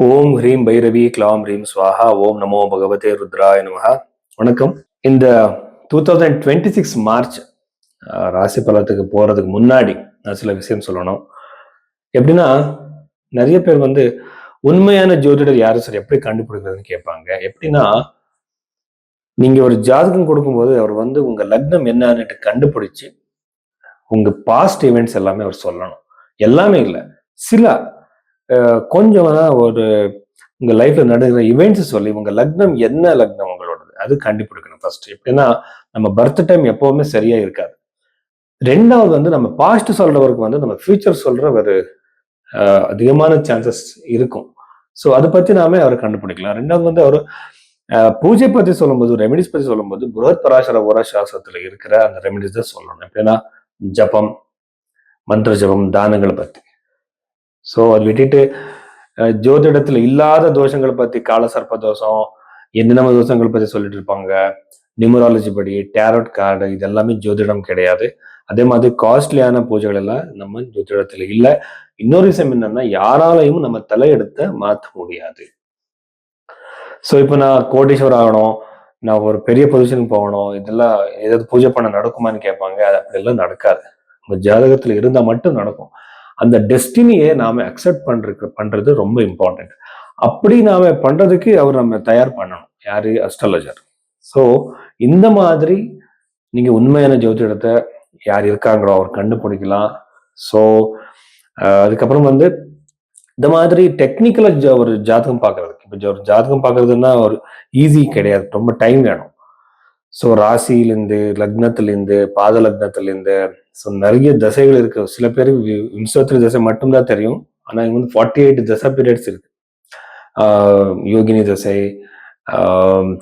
ஓம் ஹ்ரீம் பைரவி க்ளாம் ஹ்ரீம் ஸ்வாஹா ஓம் நமோ பகவதே ருத்ராய நமஹ. வணக்கம். இந்த 2026 மார்ச் ராசி பலத்துக்கு போறதுக்கு முன்னாடி நான் சில விஷயம் சொல்லணும். எப்படின்னா, நிறைய பேர் உண்மையான ஜோதிடர் யாரு சார் எப்படி கண்டுபிடிக்கிறதுன்னு கேட்பாங்க. எப்படின்னா, நீங்க ஒரு ஜாதகம் கொடுக்கும்போது அவர் உங்க லக்னம் என்னன்னுட்டு கண்டுபிடிச்சு உங்க பாஸ்ட் ஈவெண்ட்ஸ் எல்லாமே அவர் சொல்லணும். எல்லாமே இல்ல, சில கொஞ்சம் ஒரு உங்க லைஃப்ல நடக்கிற இவெண்ட்ஸ் சொல்லி உங்க லக்னம் என்ன லக்னம் உங்களோடது அது கண்டுபிடிக்கணும் ஃபர்ஸ்ட். எப்படின்னா, நம்ம பர்த் டைம் எப்பவுமே சரியா இருக்காது. ரெண்டாவது நம்ம பாஸ்ட் சொல்றவருக்கு நம்ம ஃபியூச்சர் சொல்ற ஒரு அதிகமான சான்சஸ் இருக்கும். ஸோ அதை பத்தி நாமே அவர் கண்டுபிடிக்கலாம். ரெண்டாவது அவர் பூஜை பத்தி சொல்லும்போது, ரெமெடிஸ் பத்தி சொல்லும்போது புரஹத் பராசர ஓரா சாஸ்திரத்துல இருக்கிற அந்த ரெமெடிஸ் தான் சொல்லணும். எப்படின்னா, ஜபம், மந்திர ஜபம், தானங்களை பத்தி. ஸோ அது விட்டுட்டு ஜோதிடத்துல இல்லாத தோஷங்களை பத்தி, கால சர்ப்ப தோஷம், என்னென்ன தோஷங்கள் பத்தி சொல்லிட்டு இருப்பாங்க. நியூமராலஜி படி, டேரோட் கார்டு, இது எல்லாமே ஜோதிடம் கிடையாது. அதே மாதிரி காஸ்ட்லியான பூஜைகள் எல்லாம் நம்ம ஜோதிடத்துல இல்லை. இன்னொரு விஷயம் என்னன்னா, யாராலையும் நம்ம தலையெடுத்த மாற்ற முடியாது. ஸோ இப்போ நான் கோடீஸ்வரர் ஆகணும், நான் ஒரு பெரிய பொசிஷனுக்கு போகணும், இதெல்லாம் ஏதாவது பூஜை பண்ண நடக்குமான்னு கேட்பாங்க. அது அப்படியெல்லாம் நடக்காது. உங்க ஜாதகத்துல இருந்தா மட்டும் நடக்கும். அந்த டெஸ்டினியை நாம அக்செப்ட் பண்றது ரொம்ப இம்பார்ட்டன்ட். அப்படி நாம பண்றதுக்கு அவர் நம்ம தயார் பண்ணணும். யாரு? அஸ்ட்ராலஜர். ஸோ இந்த மாதிரி நீங்க உண்மையான ஜோதிடத்தை யார் இருக்காங்களோ அவர் கண்டுபிடிக்கலாம். ஸோ அதுக்கப்புறம் இந்த மாதிரி டெக்னிக்கலா ஒரு ஜாதகம் பார்க்கறதுக்கு, இப்போ ஒரு ஜாதகம் பார்க்கறதுன்னா ஒரு ஈஸி கிடையாது, ரொம்ப டைம் வேணும். ஸோ ராசியிலேருந்து, லக்னத்திலேருந்து, பாத லக்னத்திலேருந்து, ஸோ நிறைய தசைகள் இருக்கு. சில பேருக்கு விம்சோத்திரி தசை மட்டும்தான் தெரியும். ஆனா இங்க 48 தசை பீரியட்ஸ் இருக்கு. யோகினி தசை,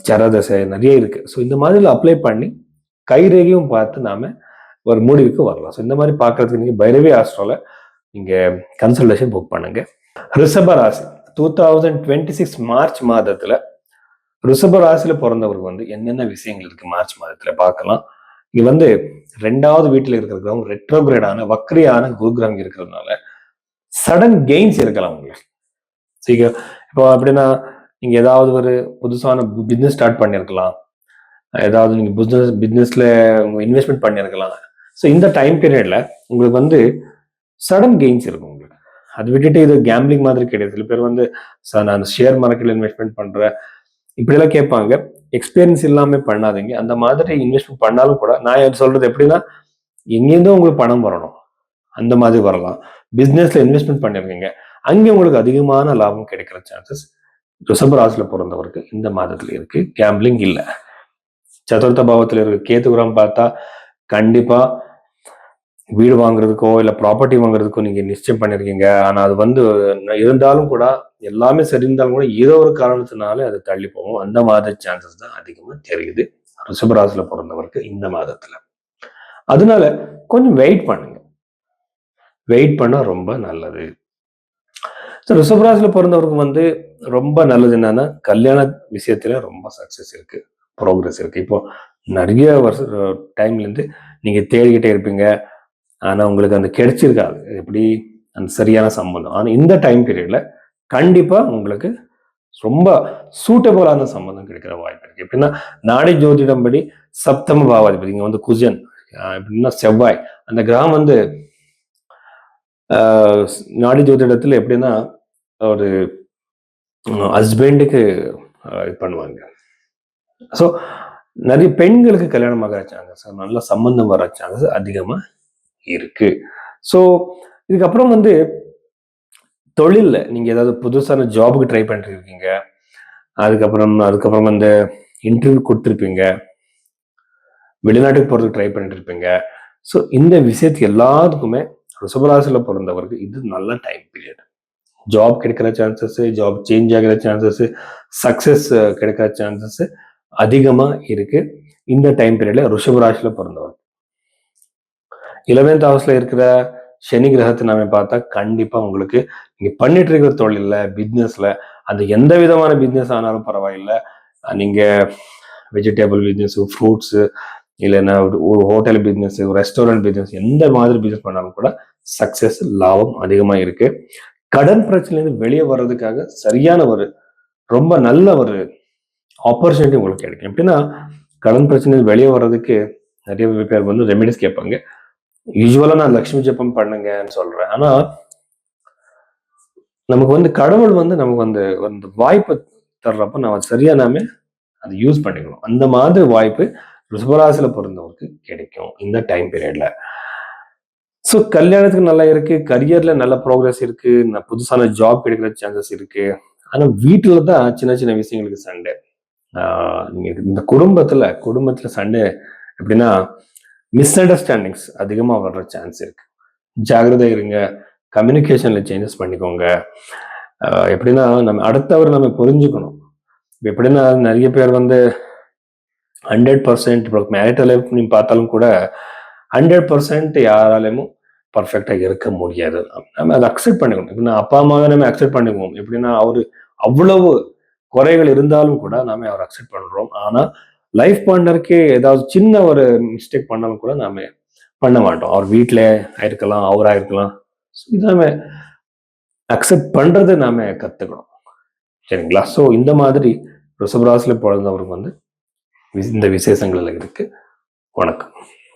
சர தசை நிறைய இருக்கு. ஸோ இந்த மாதிரி அப்ளை பண்ணி கைரேகையும் பார்த்து நாம ஒரு முடிவுக்கு வரலாம். ஸோ இந்த மாதிரி பார்க்கறதுக்கு நீங்க பைரவி ஆஸ்ட்ரோல நீங்க கன்சல்டேஷன் புக் பண்ணுங்க. ரிஷப ராசி 2026 மார்ச் மாதத்துல ரிஷப ராசியில பிறந்தவருக்கு என்னென்ன விஷயங்கள் இருக்கு மார்ச் மாதத்துல பார்க்கலாம். இங்க 2வது வீட்டுல இருக்கிற கிரகம் ரெட்ரோகிரேடான வக்ரியான குருகிரகம் இருக்கிறதுனால சடன் கெயின்ஸ் இருக்கலாம் உங்களுக்கு. இப்போ அப்படின்னா, நீங்க ஏதாவது ஒரு புதுசான பிசினஸ் ஸ்டார்ட் பண்ணிருக்கலாம், ஏதாவது நீங்க பிசினஸ்ல இன்வெஸ்ட்மெண்ட் பண்ணிருக்கலாம். ஸோ இந்த டைம் பீரியட்ல உங்களுக்கு சடன் கெயின்ஸ் இருக்கும் உங்களுக்கு. அது விட்டுட்டு இது கேம்பிளிங் மாதிரி கிடையாது. சில பேர் நான் ஷேர் மார்க்கெட்ல இன்வெஸ்ட்மெண்ட் பண்றேன் இப்படியெல்லாம் கேட்பாங்க. எக்ஸ்பீரியன்ஸ் இல்லாம பண்ணாதீங்க. அந்த மாதிரி இன்வெஸ்ட்மெண்ட் பண்ணாலும் கூட நான் சொல்றது எப்படின்னா, எங்கேருந்தோ உங்களுக்கு பணம் வரணும், அந்த மாதிரி வரலாம். பிசினஸ்ல இன்வெஸ்ட்மெண்ட் பண்ணிருக்கீங்க, அங்கே உங்களுக்கு அதிகமான லாபம் கிடைக்கிற சான்சஸ் ரிஷப ராசியில பிறந்தவருக்கு இந்த மாதத்துல இருக்கு. கேம்பிளிங் இல்ல. சதுர்த்த பாவத்துல இருக்கு கேத்து கிரகம் பார்த்தா கண்டிப்பா வீடு வாங்குறதுக்கோ இல்ல ப்ராப்பர்ட்டி வாங்குறதுக்கோ நீங்க நிச்சயம் பண்ணிருக்கீங்க. ஆனா அது இருந்தாலும் கூட, எல்லாமே சரி இருந்தாலும் கூட ஏதோ ஒரு காரணத்தினால அது தள்ளி போகும். அந்த மாதிரி சான்சஸ் தான் அதிகமா தெரியுது ரிஷபராசியில பிறந்தவருக்கு இந்த மாதத்துல. அதனால கொஞ்சம் வெயிட் பண்ணுங்க. வெயிட் பண்ணா ரொம்ப நல்லது. ரிஷபராசியில பிறந்தவருக்கு ரொம்ப நல்லது என்னன்னா, கல்யாண விஷயத்துல ரொம்ப சக்சஸ் இருக்கு, ப்ரோக்ரஸ் இருக்கு. இப்போ நிறைய டைம்ல இருந்து நீங்க தேடிக்கிட்டே இருப்பீங்க. ஆனா உங்களுக்கு அந்த கிடைச்சிருக்காது. எப்படி அந்த சரியான சம்பந்தம். ஆனா இந்த டைம் பீரியட்ல கண்டிப்பா உங்களுக்கு ரொம்ப சூட்டபிளான சம்பந்தம் கிடைக்கிற வாய்ப்பு இருக்கு. எப்படின்னா, நாடி ஜோதிடம் படி சப்தம பாவாதிபதி இங்க குஜன், எப்படின்னா செவ்வாய், அந்த கிரகம் நாடி ஜோதிடத்துல எப்படின்னா ஒரு ஹஸ்பண்டுக்கு இது பண்ணுவாங்க. ஸோ நிறைய பெண்களுக்கு கல்யாணம் ஆகிற சான்சஸ், நல்ல சம்பந்தம் வர சான்சஸ் அதிகமா இருக்கு. ஸோ இதுக்கப்புறம் தொழில்ல நீங்க ஏதாவது புதுசான ஜாபுக்கு ட்ரை பண்ணிட்டு இருக்கீங்க. அதுக்கப்புறம் இன்டர்வியூ கொடுத்துருப்பீங்க, வெளிநாட்டுக்கு போறதுக்கு ட்ரை பண்ணிட்டு இருப்பீங்க. ஸோ இந்த விஷயத்துக்கு எல்லாத்துக்குமே ரிஷபராசியில பிறந்தவருக்கு இது நல்ல டைம் பீரியட். ஜாப் கிடைக்கிற சான்சஸ், ஜாப் சேஞ்ச் ஆகிற சான்சஸ், சக்சஸ் கிடைக்கிற சான்சஸ் அதிகமா இருக்கு இந்த டைம் பீரியட்ல ரிஷபராசியில பிறந்தவர். 11th ஹவுஸ்ல இருக்கிற சனி கிரகத்தை நாம பார்த்தா கண்டிப்பா உங்களுக்கு நீங்க பண்ணிட்டு இருக்கிற தொழில்ல, பிசினஸ்ல, அந்த எந்த விதமான பிசினஸ் ஆனாலும் பரவாயில்லை, நீங்க வெஜிடபிள் பிசினஸ், ஃப்ரூட்ஸ், இல்லைன்னா ஒரு ஹோட்டல் பிசினஸ், ரெஸ்டாரண்ட் பிசினஸ், எந்த மாதிரி பிசினஸ் பண்ணாலும் கூட சக்சஸ் லாபம் அதிகமா இருக்கு. கடன் பிரச்சனையிலிருந்து வெளியே வர்றதுக்காக சரியான ஒரு ரொம்ப நல்ல ஒரு ஆப்பர்ச்சுனிட்டி உங்களுக்கு கிடைக்கும். எப்படின்னா கடன் பிரச்சனையிலிருந்து வெளியே வர்றதுக்கு நிறைய பேர் வந்து ரெமெடிஸ் கேட்பாங்க. யூஸ்வலா நான் லக்ஷ்மி ஜெபம் பண்ணுங்கன்னு சொல்றேன். ஆனா நமக்கு வந்து கடவுள் வந்து நமக்கு வந்து அந்த வாய்ப்பு தர்றப்ப நம்ம சரியா நாம அதை யூஸ் பண்ணிக்கணும். அந்த மாதிரி வாய்ப்பு ரிஷபராசியில பிறந்தவருக்கு கிடைக்கும் இந்த டைம் பீரியட்ல. ஸோ கல்யாணத்துக்கு நல்லா இருக்கு, கரியர்ல நல்ல ப்ரோக்ரஸ் இருக்கு, புதுசான ஜாப் கிடைக்கிற சான்சஸ் இருக்கு. ஆனா வீட்டுல தான் சின்ன சின்ன விஷயங்களுக்கு சண்டை. இந்த குடும்பத்துல சண்டை எப்படின்னா மிஸ் அண்டர்ஸ்டாண்டிங்ஸ் அதிகமா வர்ற சான்ஸ் இருக்கு. ஜாகிரதை இருங்க, கம்யூனிகேஷன்ல சேஞ்சஸ் பண்ணிக்கோங்க. எப்படின்னா நம்ம அடுத்தவர் நம்ம புரிஞ்சுக்கணும். எப்படின்னா நிறைய பேர் வந்து 100% இப்போ மேரிட்டல் லைஃப் நீங்க பார்த்தாலும் கூட 100% யாராலையும் பர்ஃபெக்டா இருக்க முடியாது. நம்ம அதை அக்செப்ட் பண்ணிக்கணும். எப்படின்னா அப்பா அம்மாவை நம்ம அக்செப்ட் பண்ணிக்குவோம். எப்படின்னா அவரு அவ்வளவு குறைகள் இருந்தாலும் கூட நாம அவரை அக்செப்ட் பண்றோம். ஆனா லைஃப் பார்ட்னருக்கு ஏதாவது சின்ன ஒரு மிஸ்டேக் பண்ணாலும் கூட நாம பண்ண மாட்டோம். அவர் வீட்டில ஆயிருக்கலாம், அவரா இருக்கலாம். இதை நாம அக்செப்ட் பண்றதை நாம கத்துக்கணும். சரிங்களா? ஸோ இந்த மாதிரி ரிஷபராசியில பிறந்தவருக்கு வந்து இந்த விசேஷங்கள் இருக்கு. வணக்கம்.